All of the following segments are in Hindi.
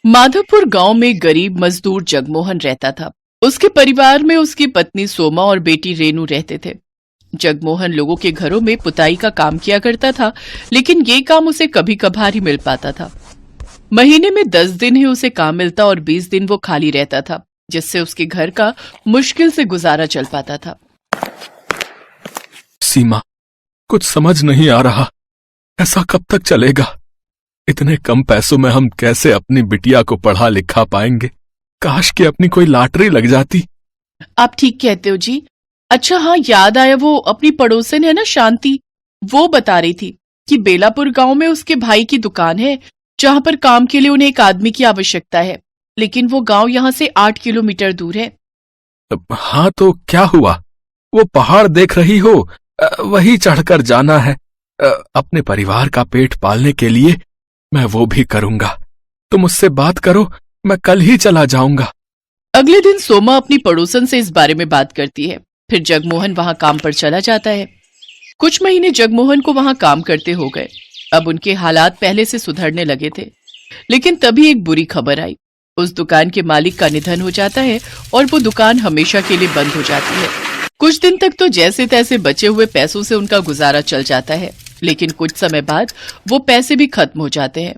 माधवपुर गांव में गरीब मजदूर जगमोहन रहता था। उसके परिवार में उसकी पत्नी सोमा और बेटी रेनू रहते थे। जगमोहन लोगों के घरों में पुताई का काम किया करता था, लेकिन ये काम उसे कभी कभार ही मिल पाता था। महीने में 10 दिन ही उसे काम मिलता और 20 दिन वो खाली रहता था, जिससे उसके घर का मुश्किल से गुजारा चल पाता था। सीमा, कुछ समझ नहीं आ रहा, ऐसा कब तक चलेगा? इतने कम पैसों में हम कैसे अपनी बिटिया को पढ़ा लिखा पाएंगे? काश कि अपनी कोई लॉटरी लग जाती। आप ठीक कहते हो जी। अच्छा हाँ, याद आया, वो अपनी पड़ोसन है ना शांति, वो बता रही थी कि बेलापुर गांव में उसके भाई की दुकान है, जहां पर काम के लिए उन्हें एक आदमी की आवश्यकता है, लेकिन वो गांव यहाँ से 8 किलोमीटर दूर है। हाँ तो क्या हुआ? वो पहाड़ देख रही हो, वही चढ़कर जाना है। अपने परिवार का पेट पालने के लिए मैं वो भी करूंगा। तुम उससे बात करो, मैं कल ही चला जाऊंगा। अगले दिन सोमा अपनी पड़ोसन से इस बारे में बात करती है। फिर जगमोहन वहां काम पर चला जाता है। कुछ महीने जगमोहन को वहां काम करते हो गए। अब उनके हालात पहले से सुधरने लगे थे, लेकिन तभी एक बुरी खबर आई। उस दुकान के मालिक का निधन हो जाता है और वो दुकान हमेशा के लिए बंद हो जाती है। कुछ दिन तक तो जैसे तैसे बचे हुए पैसों से उनका गुजारा चल जाता है, लेकिन कुछ समय बाद वो पैसे भी खत्म हो जाते हैं।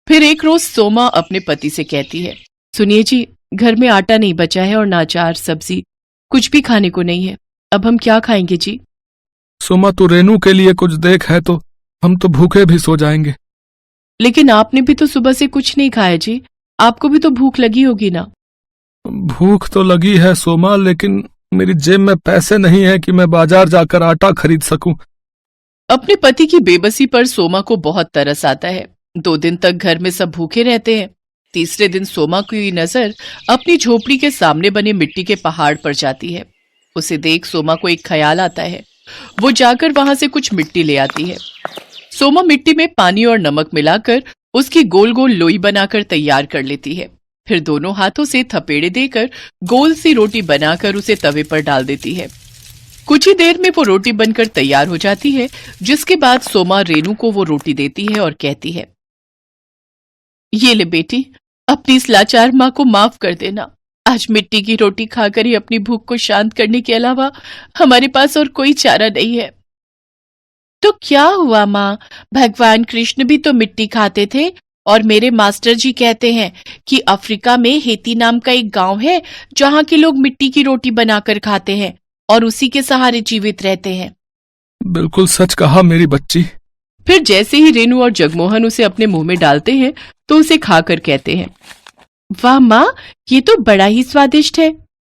फिर एक रोज सोमा अपने पति से कहती है, सुनिए जी, घर में आटा नहीं बचा है और ना अचार सब्जी, कुछ भी खाने को नहीं है। अब हम क्या खाएंगे जी? सोमा, तू रेनू के लिए कुछ देख, है तो हम तो भूखे भी सो जाएंगे। लेकिन आपने भी तो सुबह से कुछ नहीं खाया जी, आपको भी तो भूख लगी होगी ना। भूख तो लगी है सोमा, लेकिन मेरी जेब में पैसे नहीं है कि मैं बाजार जाकर आटा खरीद सकूं। अपने पति की बेबसी पर सोमा को बहुत तरस आता है। 2 दिन तक घर में सब भूखे रहते हैं। तीसरे दिन सोमा की नजर अपनी झोपड़ी के सामने बने मिट्टी के पहाड़ पर जाती है। उसे देख सोमा को एक ख्याल आता है। वो जाकर वहां से कुछ मिट्टी ले आती है। सोमा मिट्टी में पानी और नमक मिलाकर उसकी गोल गोल लोई बनाकर तैयार कर लेती है। फिर दोनों हाथों से थपेड़े देकर गोल सी रोटी बनाकर उसे तवे पर डाल देती है। कुछ ही देर में वो रोटी बनकर तैयार हो जाती है, जिसके बाद सोमा रेनू को वो रोटी देती है और कहती है, ये ले बेटी, अपनी इस लाचार माँ को माफ कर देना। आज मिट्टी की रोटी खाकर ही अपनी भूख को शांत करने के अलावा हमारे पास और कोई चारा नहीं है। तो क्या हुआ माँ, भगवान कृष्ण भी तो मिट्टी खाते थे और मेरे मास्टर जी कहते हैं कि अफ्रीका में हेती नाम का एक गांव है जहां के लोग मिट्टी की रोटी बनाकर खाते हैं और उसी के सहारे जीवित रहते हैं। बिल्कुल सच कहा मेरी बच्ची। फिर जैसे ही रेनू और जगमोहन उसे अपने मुंह में डालते हैं तो उसे खाकर कहते हैं, वाह माँ, ये तो बड़ा ही स्वादिष्ट है।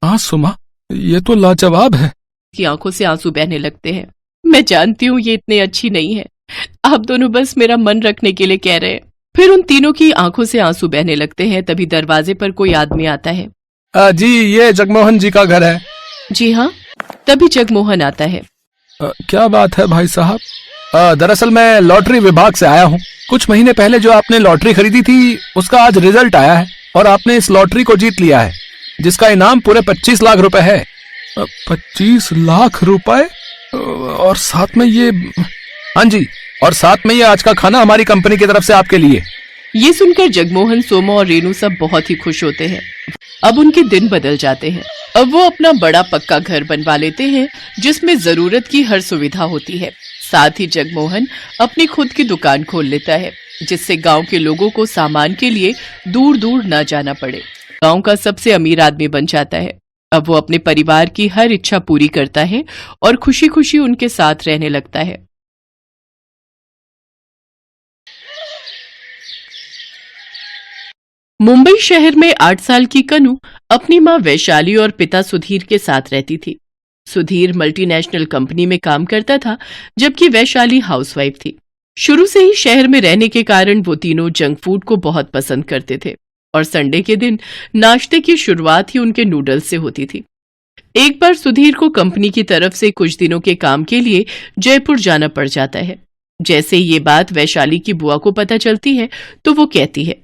हाँ सुमा, ये तो लाजवाब है। की आंखों से आंसू बहने लगते हैं। मैं जानती हूँ ये इतनी अच्छी नहीं है, आप दोनों बस मेरा मन रखने के लिए कह रहे हैं। फिर उन तीनों की आंखों से आंसू बहने लगते हैं। तभी दरवाजे पर कोई आदमी आता है। जी, ये जगमोहन जी का घर है। जी हाँ। तभी जगमोहन आता है। क्या बात है भाई साहब? दरअसल मैं लॉटरी विभाग से आया हूँ। कुछ महीने पहले जो आपने लॉटरी खरीदी थी उसका आज रिजल्ट आया है और आपने इस लॉटरी को जीत लिया है, जिसका इनाम पूरे 25 लाख रुपए है। 25 लाख रुपए? और साथ में ये, हाँ जी, और साथ में ये आज का खाना हमारी कंपनी की तरफ से आपके लिए। ये सुनकर जगमोहन, सोमा और रेनू सब बहुत ही खुश होते हैं। अब उनके दिन बदल जाते हैं। अब वो अपना बड़ा पक्का घर बनवा लेते हैं, जिसमें जरूरत की हर सुविधा होती है। साथ ही जगमोहन अपनी खुद की दुकान खोल लेता है, जिससे गांव के लोगों को सामान के लिए दूर दूर न जाना पड़े। गांव का सबसे अमीर आदमी बन जाता है। अब वो अपने परिवार की हर इच्छा पूरी करता है और खुशी खुशी उनके साथ रहने लगता है। मुंबई शहर में 8 साल की कनु अपनी मां वैशाली और पिता सुधीर के साथ रहती थी। सुधीर मल्टीनेशनल कंपनी में काम करता था, जबकि वैशाली हाउसवाइफ थी। शुरू से ही शहर में रहने के कारण वो तीनों जंक फूड को बहुत पसंद करते थे और संडे के दिन नाश्ते की शुरुआत ही उनके नूडल्स से होती थी। एक बार सुधीर को कंपनी की तरफ से कुछ दिनों के काम के लिए जयपुर जाना पड़ जाता है। जैसे ये बात वैशाली की बुआ को पता चलती है तो वो कहती है,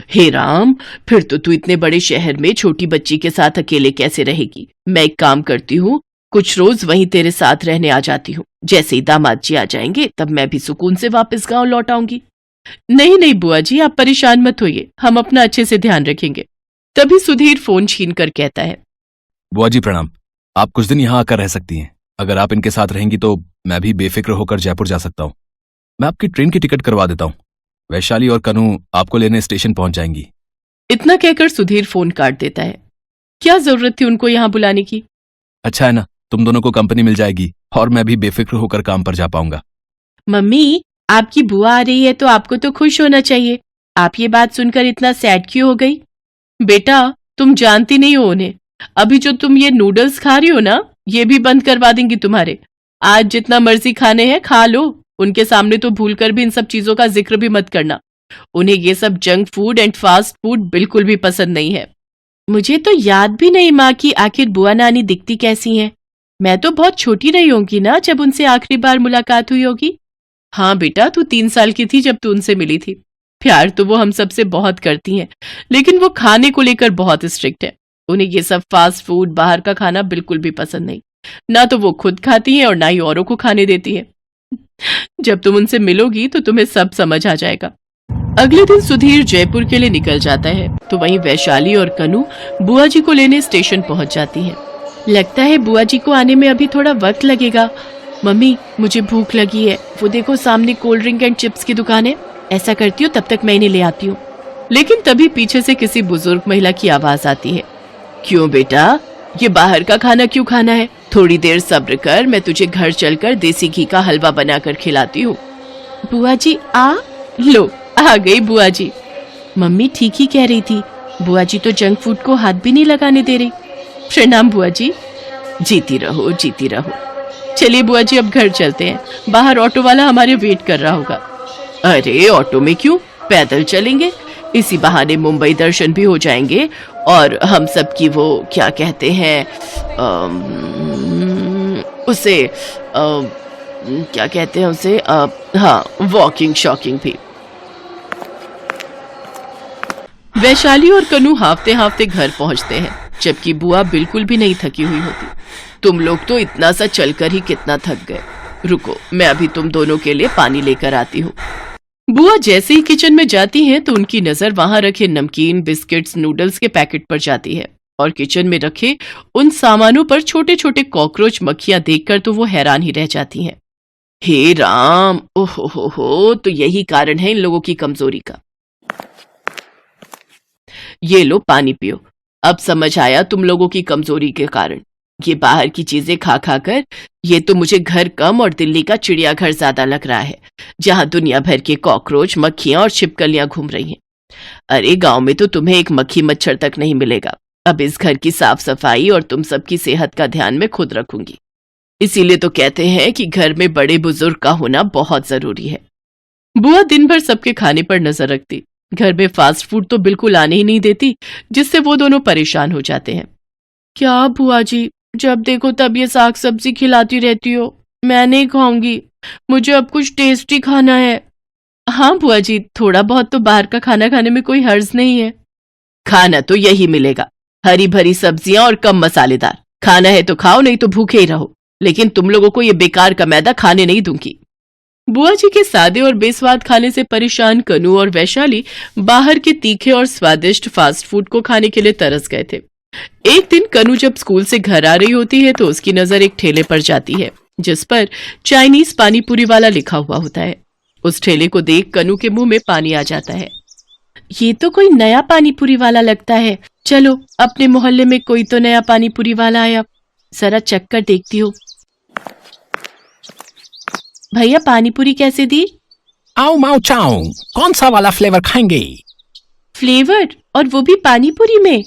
हे राम, फिर तो तू इतने बड़े शहर में छोटी बच्ची के साथ अकेले कैसे रहेगी? मैं एक काम करती हूँ, कुछ रोज वहीं तेरे साथ रहने आ जाती हूँ। जैसे ही दामाद जी आ जाएंगे तब मैं भी सुकून से वापस गांव लौट आऊंगी। नहीं नहीं बुआ जी, आप परेशान मत होइए, हम अपना अच्छे से ध्यान रखेंगे। तभी सुधीर फोन छीन कर कहता है, बुआ जी प्रणाम। आप कुछ दिन यहाँ आकर रह सकती हैं। अगर आप इनके साथ रहेंगी तो मैं भी बेफिक्र होकर जयपुर जा सकता हूँ। मैं आपकी ट्रेन की टिकट करवा देता हूँ। वैशाली और कनू आपको लेने स्टेशन पहुंच जाएंगी। इतना कहकर सुधीर फोन काट देता है। क्या जरूरत थी उनको यहाँ बुलाने की? अच्छा है ना, तुम दोनों को कंपनी मिल जाएगी और मैं भी बेफिक्र होकर काम पर जा पाऊंगा। मम्मी, आपकी बुआ आ रही है तो आपको तो खुश होना चाहिए। आप ये बात सुनकर इतना सैड क्यों हो गई? बेटा, तुम जानती नहीं हो उन्हें। अभी जो तुम ये नूडल्स खा रही हो ना, ये भी बंद करवा देंगी तुम्हारे। आज जितना मर्जी खाने हैं खा लो। उनके सामने तो भूलकर भी इन सब चीजों का जिक्र भी मत करना। उन्हें ये सब junk food and fast food बिल्कुल भी पसंद नहीं है। मुझे तो याद भी नहीं माँ कि आखिर बुआ नानी दिखती कैसी हैं। मैं तो बहुत छोटी रही होंगी ना जब उनसे आखिरी बार मुलाकात हुई होगी। हाँ बेटा, तू 3 साल की थी जब तू उनसे मिली थी। प्यार तो वो हम सबसे बहुत करती हैं, लेकिन वो खाने को लेकर बहुत स्ट्रिक्ट है। उन्हें ये सब फास्ट फूड, बाहर का खाना बिल्कुल भी पसंद नहीं। ना तो वो खुद खाती हैं और ना ही औरों को खाने देती हैं। जब तुम उनसे मिलोगी तो तुम्हें सब समझ आ जाएगा। अगले दिन सुधीर जयपुर के लिए निकल जाता है तो वहीं वैशाली और कनू बुआ जी को लेने स्टेशन पहुंच जाती हैं। लगता है बुआ जी को आने में अभी थोड़ा वक्त लगेगा। मम्मी, मुझे भूख लगी है। वो देखो सामने कोल्ड ड्रिंक एंड चिप्स की दुकान है। ऐसा करती हूँ, तब तक मैं इन्हें ले आती हूँ। लेकिन तभी पीछे से किसी बुजुर्ग महिला की आवाज आती है। क्यों बेटा, ये बाहर का खाना क्यों खाना है? थोड़ी देर सब्र कर, मैं तुझे घर चलकर देसी घी का हलवा बनाकर खिलाती हूँ। बुआ जी लो, आ गई बुआ जी। मम्मी ठीक ही कह रही थी, बुआ जी तो जंक फूड को हाथ भी नहीं लगाने दे रही। प्रणाम बुआ जी। जीती रहो, जीती रहो। चलिए बुआ जी, अब घर चलते हैं। बाहर ऑटो वाला हमारे वेट कर रहा होगा। अरे ऑटो में क्यों, पैदल चलेंगे। इसी बहाने मुंबई दर्शन भी हो जाएंगे और हम सब की वो क्या कहते हैं उसे क्या कहते हैं उसे, हाँ, वॉकिंग शॉकिंग भी। वैशाली और कनू हाफते हाफते घर पहुंचते हैं, जबकि बुआ बिल्कुल भी नहीं थकी हुई होती। तुम लोग तो इतना सा चलकर ही कितना थक गए। रुको, मैं अभी तुम दोनों के लिए पानी लेकर आती हूँ। बुआ जैसे ही किचन में जाती हैं तो उनकी नजर वहां रखे नमकीन, बिस्किट्स, नूडल्स के पैकेट पर जाती है और किचन में रखे उन सामानों पर छोटे छोटे कॉकरोच, मक्खियां देखकर तो वो हैरान ही रह जाती हैं। हे राम, ओहो हो, तो यही कारण है इन लोगों की कमजोरी का। ये लो पानी पियो। अब समझ आया तुम लोगों की कमजोरी के कारण। ये बाहर की चीजें खा खा कर ये तो मुझे घर कम और दिल्ली का चिड़ियाघर ज्यादा लग रहा है, जहां दुनिया भर के कॉकरोच, मक्खियां और छिपकलियां घूम रही हैं। अरे गांव में तो तुम्हें एक मक्खी मच्छर तक नहीं मिलेगा। अब इस घर की साफ सफाई और तुम सबकी सेहत का ध्यान मैं खुद रखूंगी। इसीलिए तो कहते हैं कि घर में बड़े बुजुर्ग का होना बहुत जरूरी है। बुआ दिन भर सबके खाने पर नजर रखती। घर में फास्ट फूड तो बिल्कुल आने ही नहीं देती, जिससे वो दोनों परेशान हो जाते हैं। क्या बुआ जी, जब देखो तब ये साग सब्जी खिलाती रहती हो। मैं नहीं खाऊंगी, मुझे अब कुछ टेस्टी खाना है। हाँ बुआ जी, थोड़ा बहुत तो बाहर का खाना खाने में कोई हर्ज नहीं है। खाना तो यही मिलेगा, हरी भरी सब्जियां और कम मसालेदार। खाना है तो खाओ, नहीं तो भूखे ही रहो। लेकिन तुम लोगों को ये बेकार का मैदा खाने नहीं दूंगी। बुआ जी के सादे और बेस्वाद खाने से परेशान कनू और वैशाली बाहर के तीखे और स्वादिष्ट फास्ट फूड को खाने के लिए तरस गए थे। एक दिन कनू जब स्कूल से घर आ रही होती है तो उसकी नजर एक ठेले पर जाती है, जिस पर चाइनीज पानीपुरी वाला लिखा हुआ होता है। उस ठेले को देख कनू के मुंह में पानी आ जाता है। ये तो कोई नया पानीपुरी वाला लगता है। चलो, अपने मोहल्ले में कोई तो नया पानीपुरी वाला आया, जरा चक्कर देखती हूँ। भैया, पानीपुरी कैसे दी? आओ माओ चाओ, कौन सा वाला फ्लेवर खाएंगे? फ्लेवर, और वो भी पानीपुरी में?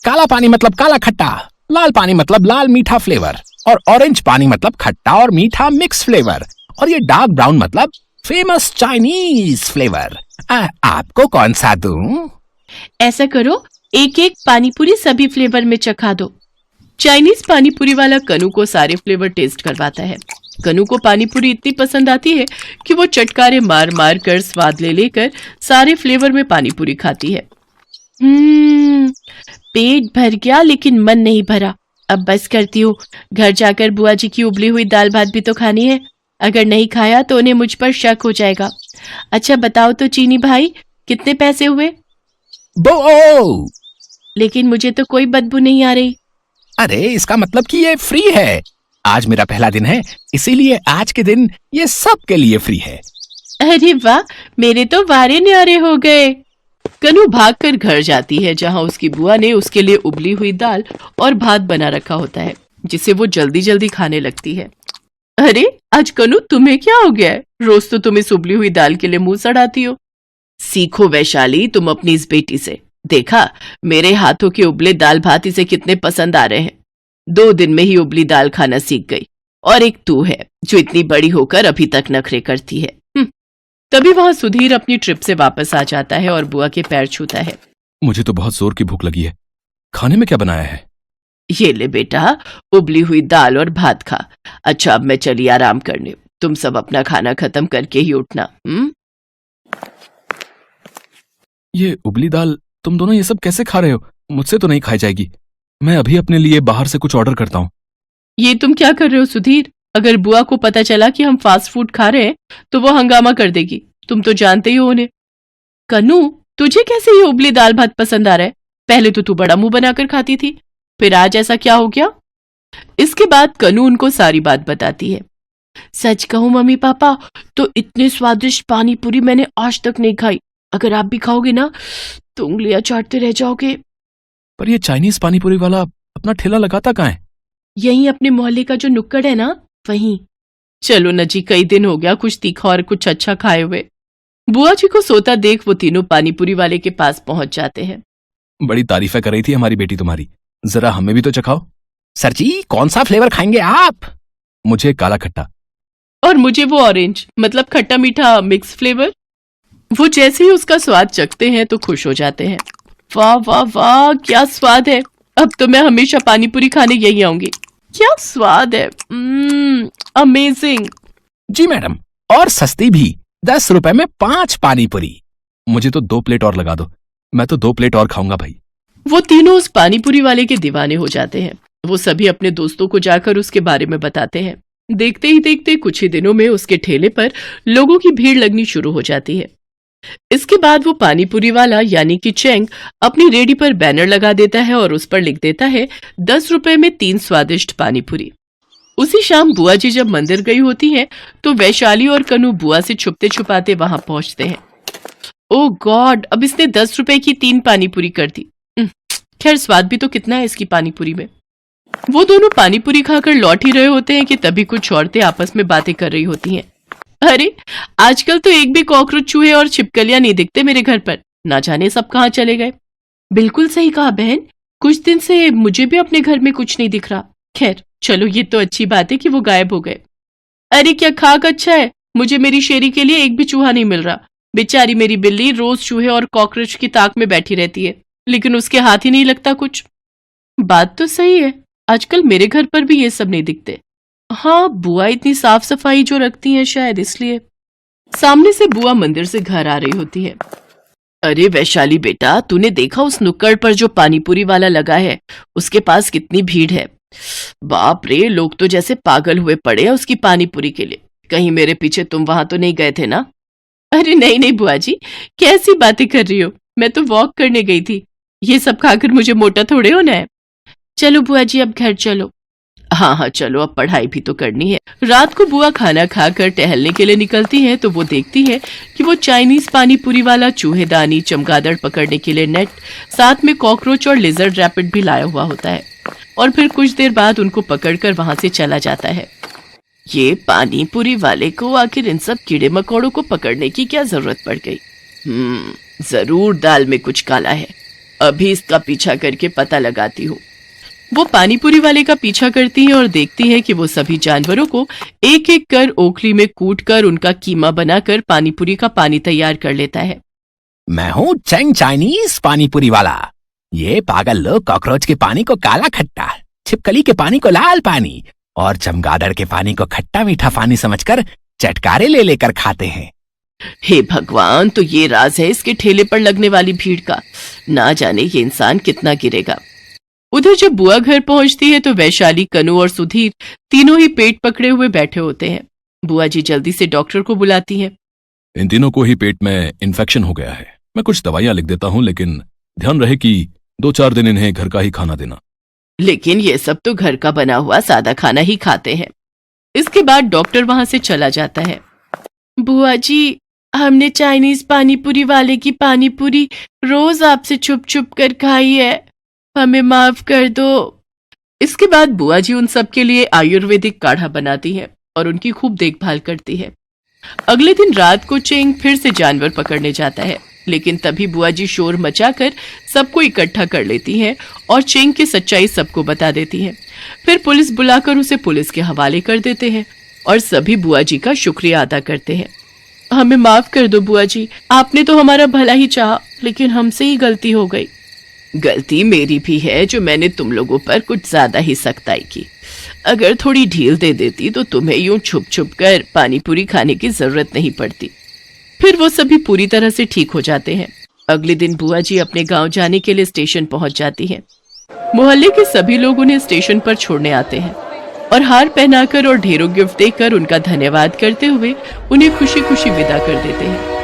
काला पानी मतलब काला खट्टा, लाल पानी मतलब लाल मीठा फ्लेवर, और ऑरेंज पानी मतलब खट्टा और मीठा मिक्स फ्लेवर, और ये डार्क ब्राउन मतलब फेमस चाइनीज फ्लेवर। आपको कौन सा दूं? ऐसा करो, एक एक पानीपुरी सभी फ्लेवर में चखा दो। चाइनीज पानीपुरी वाला कनू को सारे फ्लेवर टेस्ट करवाता है। कनू को पानीपुरी इतनी पसंद आती है कि वो चटकारे मार मार कर स्वाद ले लेकर सारे फ्लेवर में पानीपुरी खाती है। पेट भर गया लेकिन मन नहीं भरा। अब बस करती हूँ, घर जाकर बुआ जी की उबली हुई दाल भात भी तो खानी है। अगर नहीं खाया तो उन्हें मुझ पर शक हो जाएगा। अच्छा बताओ तो चीनी भाई, कितने पैसे हुए? बो लेकिन मुझे तो कोई बदबू नहीं आ रही। अरे इसका मतलब कि ये फ्री है। आज मेरा पहला दिन है, इसीलिए आज के दिन ये सबके लिए फ्री है। अरे वाह, मेरे तो वारे न्यारे हो गए। कनू भागकर घर जाती है जहां उसकी बुआ ने उसके लिए उबली हुई दाल और भात बना रखा होता है, जिसे वो जल्दी जल्दी खाने लगती है। अरे आज कनू, तुम्हें क्या हो गया है? रोज तो तुम इस उबली हुई दाल के लिए मुंह सड़ाती हो। सीखो वैशाली तुम अपनी इस बेटी से। देखा, मेरे हाथों के उबले दाल भात इसे कितने पसंद आ रहे हैं। 2 दिन में ही उबली दाल खाना सीख गई। और एक तू है जो इतनी बड़ी होकर अभी तक नखरे करती है। तभी वहां सुधीर अपनी ट्रिप से वापस आ जाता है और बुआ के पैर छूता है। मुझे तो बहुत जोर की भूख लगी है। खाने में क्या बनाया है? ये ले बेटा, उबली हुई दाल और भात खा। अच्छा अब मैं चली आराम करने, तुम सब अपना खाना खत्म करके ही उठना। ये उबली दाल, तुम दोनों ये सब कैसे खा रहे हो? मुझसे तो नहीं खाई जाएगी। मैं अभी अपने लिए बाहर से कुछ ऑर्डर करता हूँ। ये तुम क्या कर रहे हो सुधीर? अगर बुआ को पता चला कि हम फास्ट फूड खा रहे हैं तो वो हंगामा कर देगी। तुम तो जानते ही हो उन्हें। कनू, तुझे कैसे ये उबली दाल भात पसंद आ रहा है? पहले तो तू बड़ा मुंह बनाकर खाती थी, फिर आज ऐसा क्या हो गया? इसके बाद कनू उनको सारी बात बताती है। सच कहूं मम्मी पापा, तो इतने स्वादिष्ट पानी पूरी मैंने आज तक नहीं खाई। अगर आप भी खाओगे ना तो उंगलियां चाटते रह जाओगे। पर ये चाइनीज पानीपुरी वाला अपना ठेला लगाता कहाँ है? यही अपने मोहल्ले का जो नुक्कड़ है ना, वहीं। चलो न जी, कई दिन हो गया कुछ तीखा और कुछ अच्छा खाए हुए। बुआ जी को सोता देख वो तीनों पानीपुरी वाले के पास पहुंच जाते हैं। बड़ी तारीफें कर रही थी हमारी बेटी तुम्हारी, जरा हमें भी तो चखाओ। सर जी, कौन सा फ्लेवर खाएंगे आप? मुझे काला खट्टा। और मुझे वो ऑरेंज, मतलब खट्टा मीठा मिक्स फ्लेवर। वो जैसे ही उसका स्वाद चखते हैं तो खुश हो जाते हैं। वाह वाह वाह, क्या स्वाद है। अब तो मैं हमेशा पानीपुरी खाने यही आऊंगी। क्या स्वाद है, अमेजिंग। जी मैडम, और सस्ती भी। 10 रुपए में 5 पानीपुरी। मुझे तो 2 प्लेट और लगा दो। मैं तो 2 प्लेट और खाऊंगा भाई। वो तीनों उस पानीपुरी वाले के दीवाने हो जाते हैं। वो सभी अपने दोस्तों को जाकर उसके बारे में बताते हैं। देखते ही देखते कुछ ही दिनों में उसके ठेले पर लोगों की भीड़ लगनी शुरू हो जाती है। इसके बाद वो पानीपुरी वाला यानी कि चेंग अपनी रेडी पर बैनर लगा देता है और उस पर लिख देता है 10 रुपए में 3 स्वादिष्ट पानीपुरी। उसी शाम बुआ जी जब मंदिर गई होती हैं तो वैशाली और कनू बुआ से छुपते छुपाते वहां पहुंचते हैं। ओ गॉड, अब इसने 10 रुपए की 3 पानीपुरी कर दी। खैर स्वाद भी तो कितना है इसकी पानीपुरी में। वो दोनों पानीपुरी खाकर लौट ही रहे होते हैं कि तभी कुछ औरतें आपस में बातें कर रही होती हैं। अरे आजकल तो एक भी कॉकरोच, चूहे और छिपकलियां नहीं दिखते मेरे घर पर। ना जाने सब कहाँ चले गए। बिल्कुल सही कहा बहन, कुछ दिन से मुझे भी अपने घर में कुछ नहीं दिख रहा। खैर चलो, ये तो अच्छी बात है कि वो गायब हो गए। अरे क्या खाक अच्छा है, मुझे मेरी शेरी के लिए एक भी चूहा नहीं मिल रहा। बेचारी मेरी बिल्ली रोज चूहे और कॉकरोच की ताक में बैठी रहती है, लेकिन उसके हाथ ही नहीं लगता कुछ। बात तो सही है, आजकल मेरे घर पर भी ये सब नहीं दिखते। हाँ, बुआ इतनी साफ सफाई जो रखती हैं शायद इसलिए। सामने से बुआ मंदिर से घर आ रही होती है। अरे वैशाली बेटा, तूने देखा उस नुक्कड़ पर जो पानीपुरी वाला लगा है, उसके पास कितनी भीड़ है। बाप रे, लोग तो जैसे पागल हुए पड़े हैं उसकी पानीपुरी के लिए। कहीं मेरे पीछे तुम वहां तो नहीं गए थे ना? अरे नहीं नहीं बुआ जी, कैसी बातें कर रही हो, मैं तो वॉक करने गई थी। ये सब खाकर मुझे मोटा थोड़े होना है। चलो बुआ जी अब घर चलो। हाँ हाँ चलो, अब पढ़ाई भी तो करनी है। रात को बुआ खाना खाकर टहलने के लिए निकलती है तो वो देखती है कि वो चाइनीज पानीपुरी वाला चूहेदानी, चमगादड़ पकड़ने के लिए नेट, साथ में कॉकरोच और लिजर्ड रैपिड भी लाया हुआ होता है। और फिर कुछ देर बाद उनको पकड़कर वहां से चला जाता है। ये पानीपुरी वाले को आखिर इन सब कीड़े मकोड़ों को पकड़ने की क्या जरूरत पड़ गई? जरूर दाल में कुछ काला है। अभी इसका पीछा करके पता लगाती हूँ। वो पानीपुरी वाले का पीछा करती है और देखती है कि वो सभी जानवरों को एक एक कर ओखली में कूट कर उनका कीमा बनाकर पानीपुरी का पानी तैयार कर लेता है। मैं हूँ चेंग चाइनीज पानीपुरी वाला। ये पागल लोग कॉकरोच के पानी को काला खट्टा, छिपकली के पानी को लाल पानी और चमगादड़ के पानी को खट्टा मीठा पानी समझकर चटकारे ले लेकर खाते हैं। हे भगवान, तो ये राज है इसके ठेले पर लगने वाली भीड़ का। ना जाने ये इंसान कितना गिरेगा। उधर जब बुआ घर पहुंचती है तो वैशाली, कनू और सुधीर तीनों ही पेट पकड़े हुए बैठे होते हैं। बुआ जी जल्दी से डॉक्टर को बुलाती हैं। इन तीनों को ही पेट में इन्फेक्शन हो गया है। मैं कुछ दवाइयां लिख देता हूं, लेकिन ध्यान रहे कि 2-4 दिन इन्हें घर का ही खाना देना। लेकिन ये सब तो घर का बना हुआ सादा खाना ही खाते हैं। इसके बाद डॉक्टर वहां से चला जाता है। बुआ जी, हमने चाइनीज पानीपुरी वाले की पानीपुरी रोज आपसे छुप छुप कर खाई है, हमें माफ कर दो। इसके बाद बुआ जी उन सब के लिए आयुर्वेदिक काढ़ा बनाती है और उनकी खूब देखभाल करती है। अगले दिन रात को चेंग फिर से जानवर पकड़ने जाता है, लेकिन तभी बुआ जी शोर मचाकर सबको इकट्ठा कर लेती हैं और चेंग की सच्चाई सबको बता देती हैं। फिर पुलिस बुलाकर उसे पुलिस के हवाले कर देते हैं और सभी बुआ जी का शुक्रिया अदा करते हैं। हमें माफ कर दो बुआ जी, आपने तो हमारा भला ही चाहा, लेकिन हमसे ही गलती हो गई। गलती मेरी भी है जो मैंने तुम लोगों पर कुछ ज्यादा ही सख्ताई की। अगर थोड़ी ढील दे देती तो तुम्हें यूं छुप छुप कर पानीपुरी खाने की जरूरत नहीं पड़ती। फिर वो सभी पूरी तरह से ठीक हो जाते हैं। अगले दिन बुआ जी अपने गांव जाने के लिए स्टेशन पहुंच जाती हैं। मोहल्ले के सभी लोग उन्हें स्टेशन पर छोड़ने आते हैं और हार पहनाकर और ढेरों गिफ्ट देकर उनका धन्यवाद करते हुए उन्हें खुशी खुशी विदा कर देते हैं।